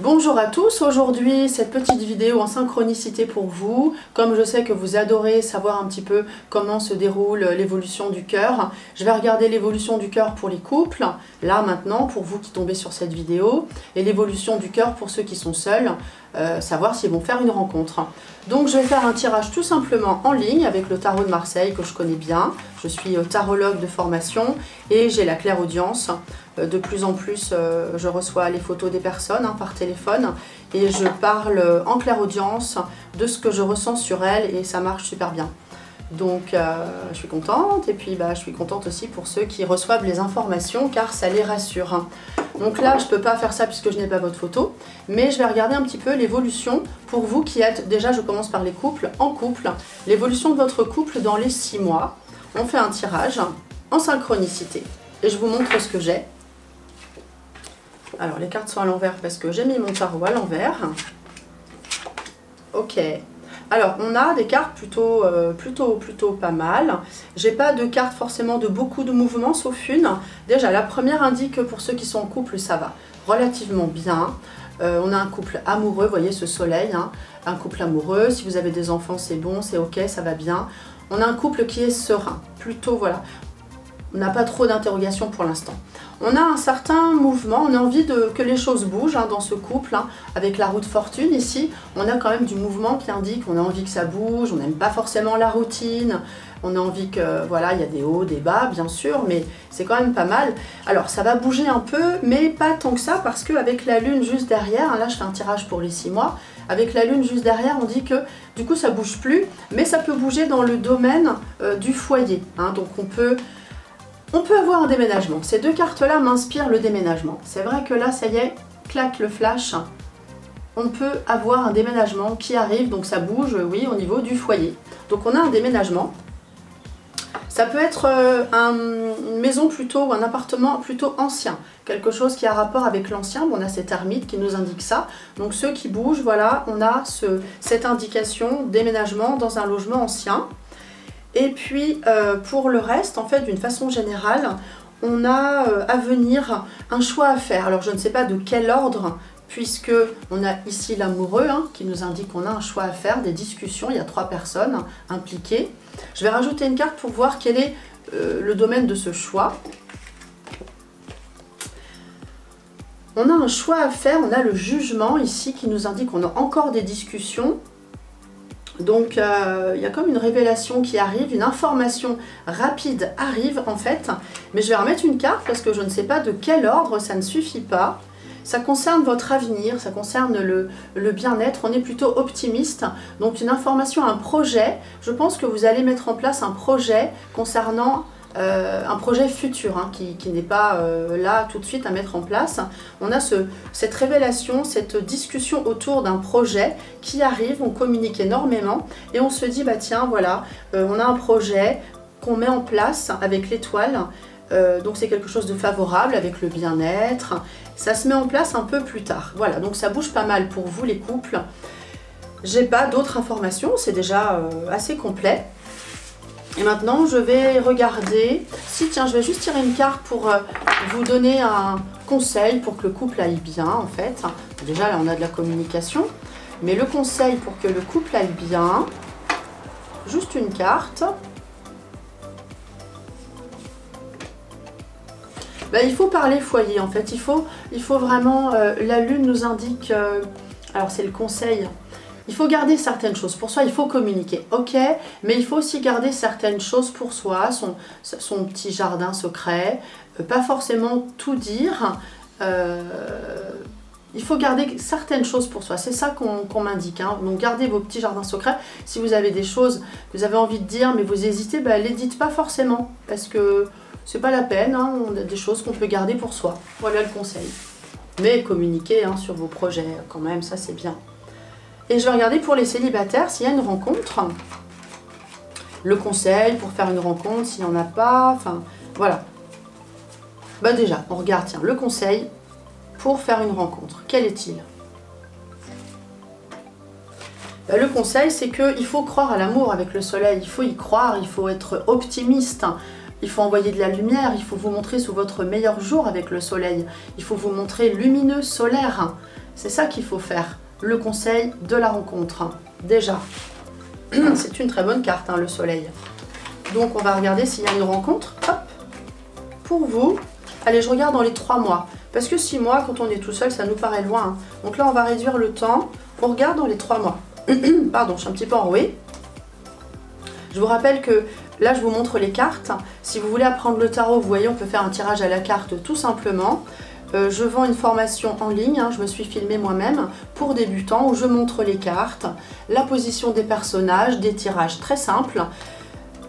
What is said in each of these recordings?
Bonjour à tous, aujourd'hui cette petite vidéo en synchronicité pour vous. Comme je sais que vous adorez savoir un petit peu comment se déroule l'évolution du cœur, je vais regarder l'évolution du cœur pour les couples, là maintenant pour vous qui tombez sur cette vidéo, et l'évolution du cœur pour ceux qui sont seuls, savoir s'ils vont faire une rencontre. Donc je vais faire un tirage tout simplement en ligne avec le tarot de Marseille que je connais bien. Je suis tarologue de formation et j'ai la clairaudience. De plus en plus, je reçois les photos des personnes par téléphone et je parle en clairaudience de ce que je ressens sur elles et ça marche super bien. Donc je suis contente et puis je suis contente aussi pour ceux qui reçoivent les informations car ça les rassure. Donc là je ne peux pas faire ça puisque je n'ai pas votre photo, mais je vais regarder un petit peu l'évolution pour vous qui êtes, déjà je commence par les couples, en couple, l'évolution de votre couple dans les 6 mois. On fait un tirage en synchronicité et je vous montre ce que j'ai. Alors les cartes sont à l'envers parce que j'ai mis mon tarot à l'envers. Ok. Alors, on a des cartes plutôt pas mal. J'ai pas de cartes forcément de beaucoup de mouvements, sauf une. Déjà, la première indique que pour ceux qui sont en couple, ça va relativement bien. On a un couple amoureux, vous voyez ce soleil, un couple amoureux. Si vous avez des enfants, c'est bon, c'est ok, ça va bien. On a un couple qui est serein, plutôt, voilà. On n'a pas trop d'interrogations pour l'instant. On a un certain mouvement, on a envie que les choses bougent dans ce couple. Avec la roue de fortune ici, on a quand même du mouvement qui indique qu'on a envie que ça bouge, on n'aime pas forcément la routine, on a envie que, voilà, il y a des hauts, des bas, bien sûr, mais c'est quand même pas mal. Alors, ça va bouger un peu, mais pas tant que ça, parce qu'avec la lune juste derrière, là je fais un tirage pour les 6 mois, avec la lune juste derrière, on dit que du coup ça bouge plus, mais ça peut bouger dans le domaine du foyer. Donc on peut avoir un déménagement. Ces deux cartes-là m'inspirent le déménagement. C'est vrai que là, ça y est, claque le flash. On peut avoir un déménagement qui arrive, donc ça bouge, oui, au niveau du foyer. Donc on a un déménagement. Ça peut être une maison plutôt, ou un appartement plutôt ancien. Quelque chose qui a rapport avec l'ancien. On a cette ermite qui nous indique ça. Donc ceux qui bougent, voilà, on a cette indication déménagement dans un logement ancien. Et puis pour le reste, en fait, d'une façon générale, on a à venir un choix à faire. Alors je ne sais pas de quel ordre, puisque on a ici l'amoureux qui nous indique qu'on a un choix à faire, des discussions, il y a 3 personnes impliquées. Je vais rajouter une carte pour voir quel est le domaine de ce choix. On a un choix à faire, on a le jugement ici qui nous indique qu'on a encore des discussions. Donc il y a comme une révélation qui arrive, une information rapide arrive en fait. Mais je vais remettre une carte parce que je ne sais pas de quel ordre, ça ne suffit pas. Ça concerne votre avenir, ça concerne le bien-être, on est plutôt optimiste. Donc une information, un projet, je pense que vous allez mettre en place un projet concernant un projet futur qui n'est pas là tout de suite à mettre en place. On a cette révélation, cette discussion autour d'un projet qui arrive, on communique énormément et on se dit bah tiens voilà, on a un projet qu'on met en place avec l'étoile, donc c'est quelque chose de favorable avec le bien-être, ça se met en place un peu plus tard. Voilà, donc ça bouge pas mal pour vous les couples. J'ai pas d'autres informations, c'est déjà assez complet. Et maintenant, je vais regarder, si tiens, je vais juste tirer une carte pour vous donner un conseil pour que le couple aille bien en fait. Déjà là, on a de la communication, mais le conseil pour que le couple aille bien, juste une carte. Il faut parler foyer en fait, il faut vraiment, la lune nous indique, alors c'est le conseil. Il faut garder certaines choses pour soi, il faut communiquer, ok, mais il faut aussi garder certaines choses pour soi, son petit jardin secret, pas forcément tout dire, il faut garder certaines choses pour soi, c'est ça qu'on m'indique, donc gardez vos petits jardins secrets. Si vous avez des choses que vous avez envie de dire mais vous hésitez, les dites pas forcément, parce que c'est pas la peine, on a des choses qu'on peut garder pour soi, voilà le conseil. Mais communiquez sur vos projets quand même, ça c'est bien. Et je vais regarder pour les célibataires s'il y a une rencontre. Le conseil pour faire une rencontre, s'il n'y en a pas, enfin voilà. Déjà, on regarde, tiens, le conseil pour faire une rencontre. Quel est-il? Le conseil, c'est qu'il faut croire à l'amour avec le soleil, il faut y croire, il faut être optimiste. Il faut envoyer de la lumière, il faut vous montrer sous votre meilleur jour avec le soleil. Il faut vous montrer lumineux, solaire. C'est ça qu'il faut faire. Le conseil de la rencontre. Déjà, c'est une très bonne carte, hein, le soleil. Donc on va regarder s'il y a une rencontre. Hop, pour vous. Allez, je regarde dans les 3 mois. Parce que 6 mois, quand on est tout seul, ça nous paraît loin. Hein. Donc là, on va réduire le temps. On regarde dans les 3 mois. Pardon, je suis un petit peu enrouée. Je vous rappelle que là, je vous montre les cartes. Si vous voulez apprendre le tarot, vous voyez, on peut faire un tirage à la carte tout simplement. Je vends une formation en ligne, hein, je me suis filmée moi-même pour débutants où je montre les cartes, la position des personnages, des tirages très simples.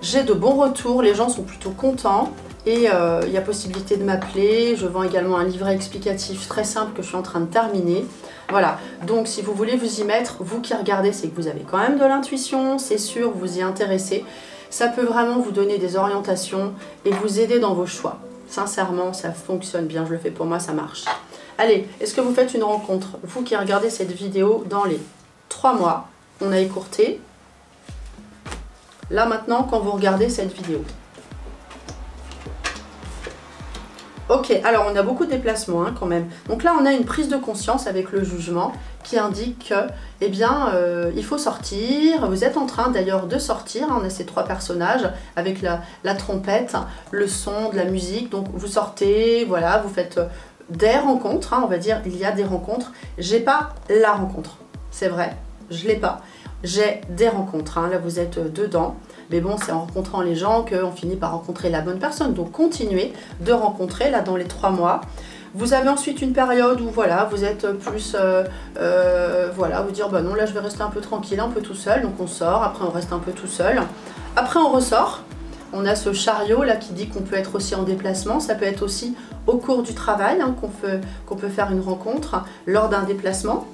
J'ai de bons retours, les gens sont plutôt contents et il y a possibilité de m'appeler. Je vends également un livret explicatif très simple que je suis en train de terminer. Voilà, donc si vous voulez vous y mettre, vous qui regardez, c'est que vous avez quand même de l'intuition, c'est sûr, vous y intéressez. Ça peut vraiment vous donner des orientations et vous aider dans vos choix. Sincèrement, ça fonctionne bien, je le fais pour moi, ça marche. Allez, est-ce que vous faites une rencontre? Vous qui regardez cette vidéo dans les 3 mois, on a écourté. Là maintenant, quand vous regardez cette vidéo. Ok, alors on a beaucoup de déplacements hein, quand même. Donc là, on a une prise de conscience avec le jugement qui indique que, eh bien, il faut sortir. Vous êtes en train d'ailleurs de sortir. Hein, on a ces 3 personnages avec la trompette, le son, de la musique. Donc vous sortez, voilà, vous faites des rencontres. Hein, on va dire, il y a des rencontres. J'ai pas la rencontre, c'est vrai, je l'ai pas. J'ai des rencontres. Hein, là, vous êtes dedans. Mais bon, c'est en rencontrant les gens qu'on finit par rencontrer la bonne personne. Donc continuez de rencontrer là dans les 3 mois. Vous avez ensuite une période où voilà, vous êtes plus, voilà, vous dire bah non là je vais rester un peu tranquille, un peu tout seul. Donc on sort, après on reste un peu tout seul. Après on ressort. On a ce chariot là qui dit qu'on peut être aussi en déplacement. Ça peut être aussi au cours du travail hein, qu'on peut faire une rencontre lors d'un déplacement.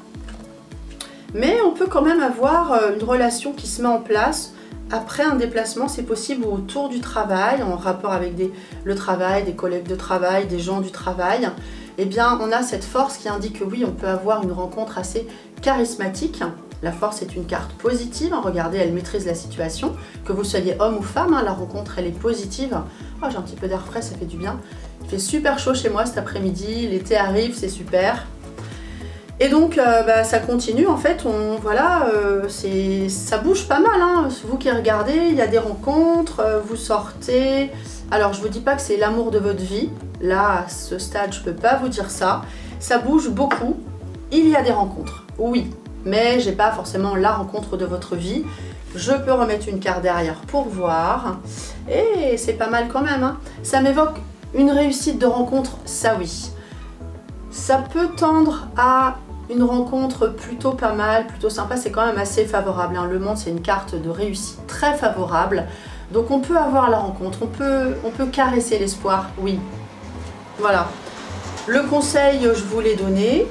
Mais on peut quand même avoir une relation qui se met en place. Après un déplacement, c'est possible autour du travail, en rapport avec le travail, des collègues de travail, des gens du travail. Eh bien, on a cette force qui indique que oui, on peut avoir une rencontre assez charismatique. La force est une carte positive. Regardez, elle maîtrise la situation. Que vous soyez homme ou femme, hein, la rencontre, elle est positive. Oh, j'ai un petit peu d'air frais, ça fait du bien. Il fait super chaud chez moi cet après-midi. L'été arrive, c'est super. Et donc ça continue en fait, voilà, ça bouge pas mal, hein. Vous qui regardez, il y a des rencontres, vous sortez. Alors je vous dis pas que c'est l'amour de votre vie, là à ce stade je peux pas vous dire ça. Ça bouge beaucoup, il y a des rencontres, oui, mais j'ai pas forcément la rencontre de votre vie. Je peux remettre une carte derrière pour voir, et c'est pas mal quand même, hein. Ça m'évoque une réussite de rencontre, ça oui. Ça peut tendre à une rencontre plutôt pas mal, plutôt sympa, c'est quand même assez favorable. Hein. Le monde, c'est une carte de réussite très favorable. Donc on peut avoir la rencontre, on peut caresser l'espoir, oui. Voilà. Le conseil, je vous l'ai donné,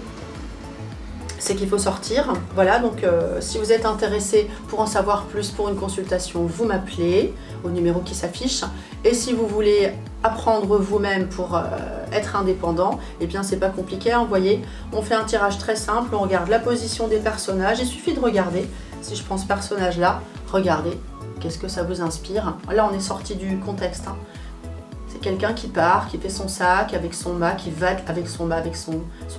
c'est qu'il faut sortir. Voilà, donc si vous êtes intéressé pour en savoir plus, pour une consultation, vous m'appelez au numéro qui s'affiche. Et si vous voulez apprendre vous-même pour être indépendant, eh bien c'est pas compliqué à envoyer. On fait un tirage très simple, on regarde la position des personnages. Il suffit de regarder. Si je prends ce personnage-là, regardez, qu'est-ce que ça vous inspire? Là, on est sorti du contexte. Hein. C'est quelqu'un qui part, qui fait son sac avec son mât, qui va avec son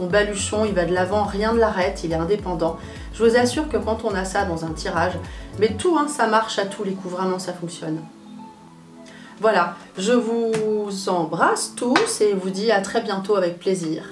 baluchon, il va de l'avant, rien ne l'arrête, il est indépendant. Je vous assure que quand on a ça dans un tirage, mais tout, hein, ça marche à tous les coups, vraiment ça fonctionne. Voilà, je vous embrasse tous et vous dis à très bientôt avec plaisir.